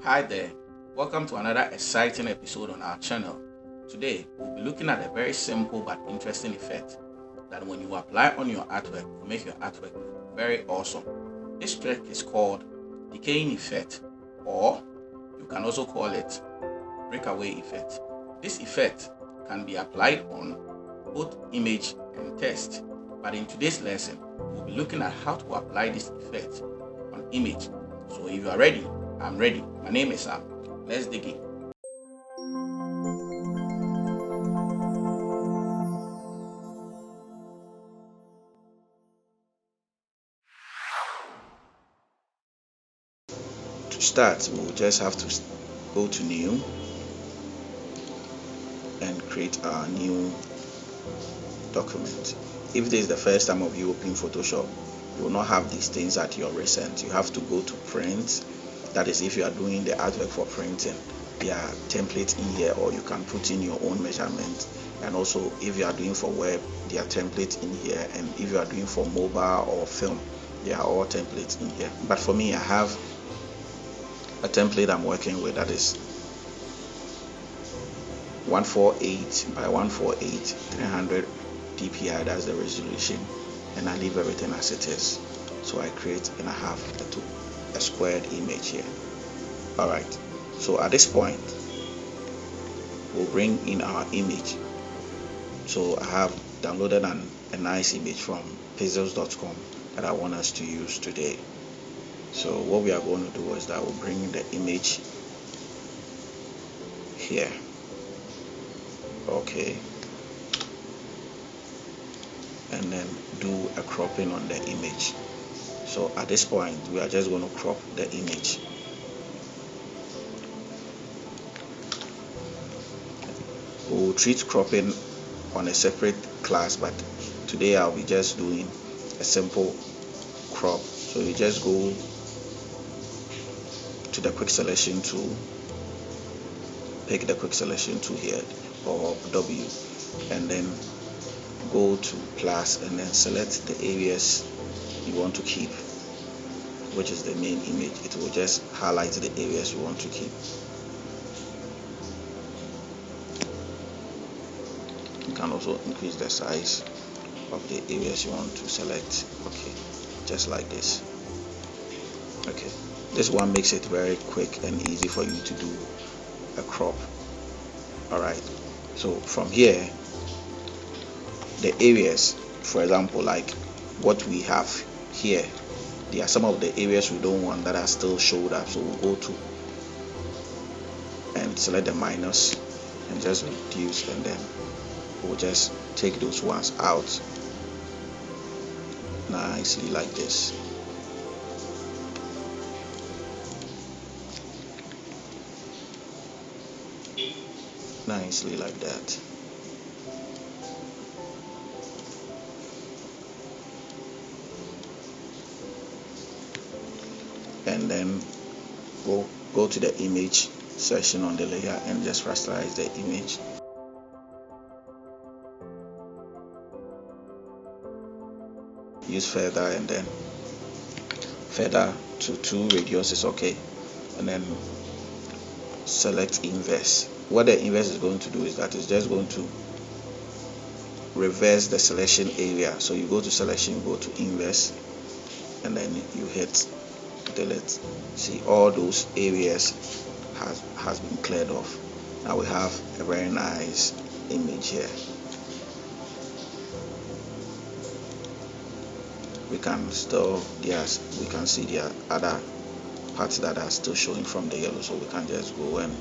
Hi there, welcome to another exciting episode on our channel. Today, we'll be looking at a very simple but interesting effect that when you apply on your artwork, will make your artwork look very awesome. This trick is called Decaying Effect, or you can also call it Breakaway Effect. This effect can be applied on both image and text, but in today's lesson, we'll be looking at how to apply this effect on image. So if you are ready, I'm ready. My name is Sam. Let's dig in. To start, we'll just have to go to New and create our new document. If this is the first time of you opening Photoshop, you will not have these things at your recent. You have to go to print. That is, if you are doing the artwork for printing, there are templates in here, or you can put in your own measurements. And also, if you are doing for web, there are templates in here. And if you are doing for mobile or film, there are all templates in here. But for me, I have a template I'm working with that is 148 by 148, 300 dpi. That's the resolution, and I leave everything as it is. So I create and I have a squared image here. Alright, so at this point we'll bring in our image. So I have downloaded a nice image from pixels.com that I want us to use today. So what we are going to do is that we'll bring the image here. Okay, and then do a cropping on the image. So at this point we are just going to crop the image. We'll treat cropping on a separate class, but today I'll be just doing a simple crop. So you just go to the quick selection tool, pick the quick selection tool here, or W, and then go to plus and then select the areas you want to keep, which is the main image. It will just highlight the areas you want to keep. You can also increase the size of the areas you want to select. Okay, just like this. Okay, this one makes it very quick and easy for you to do a crop. Alright, so from here, the areas, for example, like what we have here, there are some of the areas we don't want that are still showed up. So we'll go to and select the minus and just reduce, and then we'll just take those ones out nicely like this. Nicely like that. And then go to the image section on the layer and just rasterize the image. Use feather, and then feather to 2 radius is okay, and then select inverse. What the inverse is going to do is that it's just going to reverse the selection area. So you go to selection, go to inverse, and then you hit delete. See, all those areas has been cleared off. Now we have a very nice image here. We can still, yes, we can see there are other parts that are still showing from the yellow, so we can just go and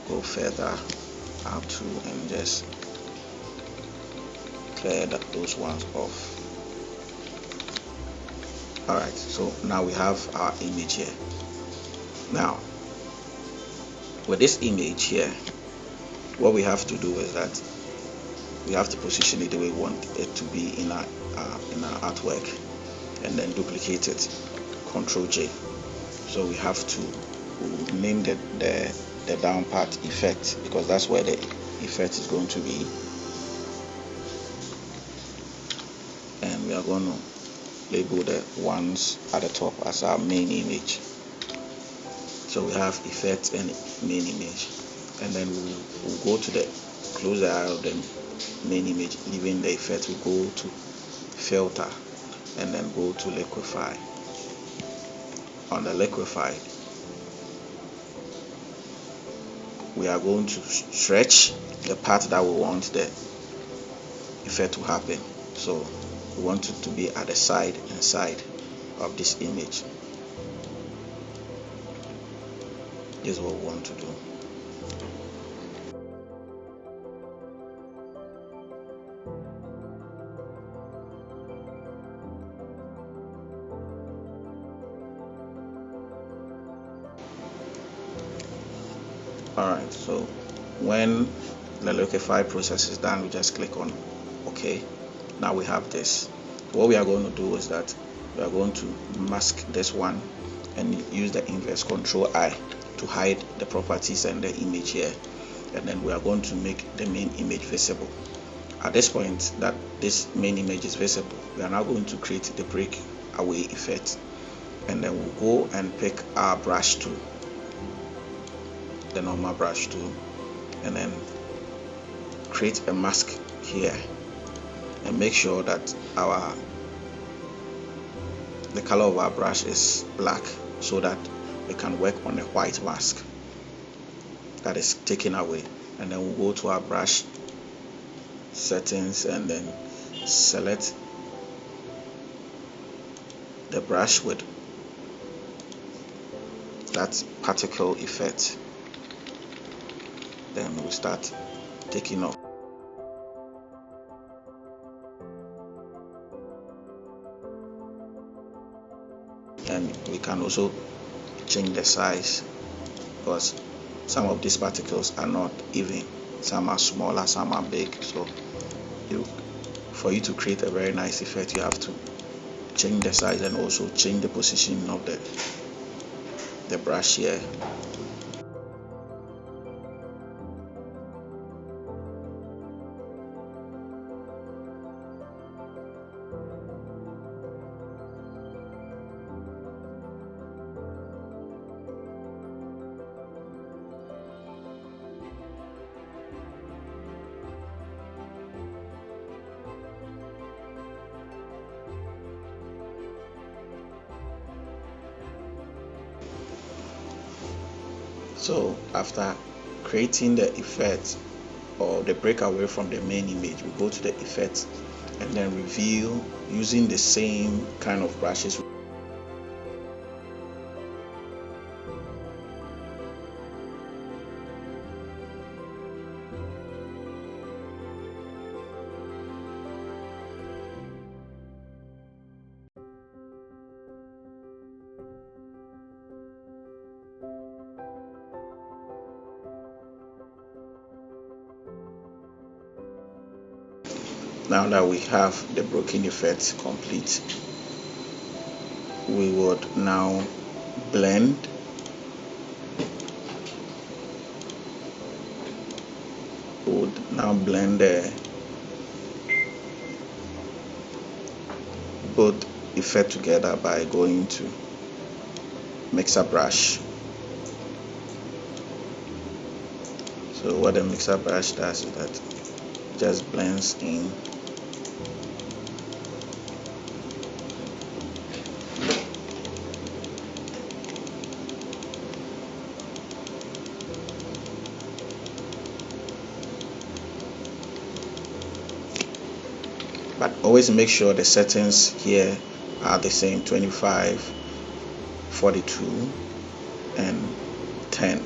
go further up to and just clear those ones off. Alright, so now we have our image here. Now with this image here, what we have to do is that we have to position it the way we want it to be in our artwork, and then duplicate it, Ctrl J. So we have to name the down part effect, because that's where the effect is going to be, and we are going to label the ones at the top as our main image. So we have effect and main image, and then we'll go to the closer out of the main image, leaving the effect. We'll go to filter and then go to liquify. On the liquify, we are going to stretch the part that we want the effect to happen. So we want it to be at the side and side of this image. This is what we want to do. Alright, so when the liquify process is done, we just click on OK. Now we have this. What we are going to do is that we are going to mask this one and use the inverse Control I to hide the properties and the image here, and then we are going to make the main image visible. At this point that this main image is visible, we are now going to create the breakaway effect, and then we'll go and pick our brush tool, the normal brush tool, and then create a mask here, and make sure that the color of our brush is black, so that we can work on a white mask that is taken away. And then we'll go to our brush settings and then select the brush with that particle effect. Then we'll start taking off. And we can also change the size, because some of these particles are not even. Some are smaller, some are big. So for you to create a very nice effect, you have to change the size and also change the position of the brush here. So after creating the effect or the breakaway from the main image, we go to the effect and then reveal using the same kind of brushes. Now that we have the broken effect complete, we would now blend both effect together by going to mixer brush. So what the mixer brush does is that it just blends in but always make sure the settings here are the same: 25, 42 and 10.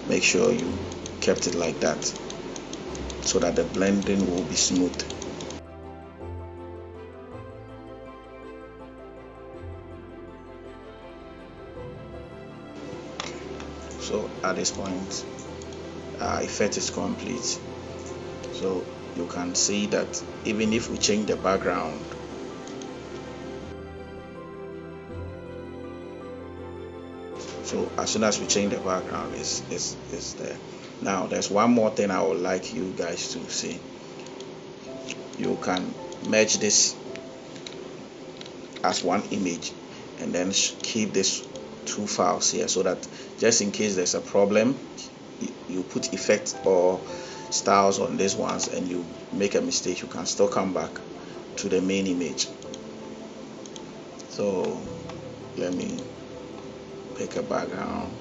Make sure you kept it like that so that the blending will be smooth. So at this point, our effect is complete. So you can see that even if we change the background, so as soon as we change the background, is there. Now there's one more thing I would like you guys to see. You can merge this as one image and then keep this two files here, so that just in case there's a problem, you put effects or styles on these ones and you make a mistake, you can still come back to the main image. So let me pick a background.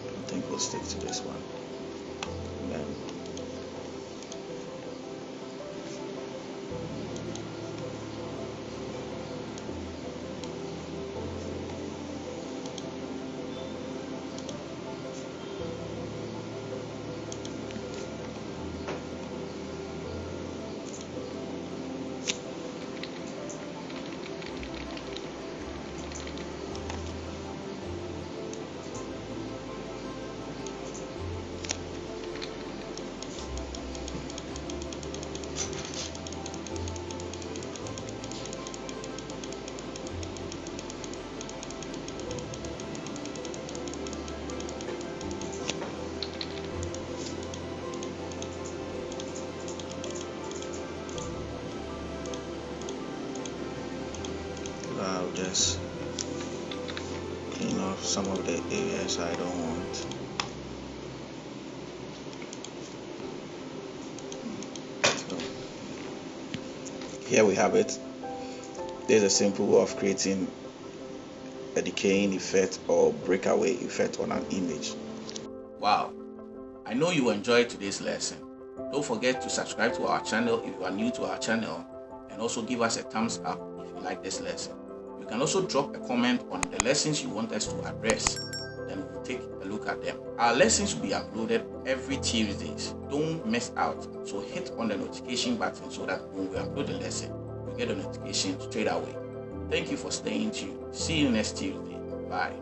I think we'll stick to this one. And then I'll just clean off some of the areas I don't want. So here we have it. There's a simple way of creating a decaying effect or breakaway effect on an image. Wow, I know you enjoyed today's lesson. Don't forget to subscribe to our channel if you are new to our channel, and also give us a thumbs up if you like this lesson. You can also drop a comment on the lessons you want us to address, then we'll take a look at them. Our lessons will be uploaded every Tuesdays. Don't miss out. So hit on the notification button so that when we upload the lesson, you get a notification straight away. Thank you for staying tuned. See you next Tuesday. Bye.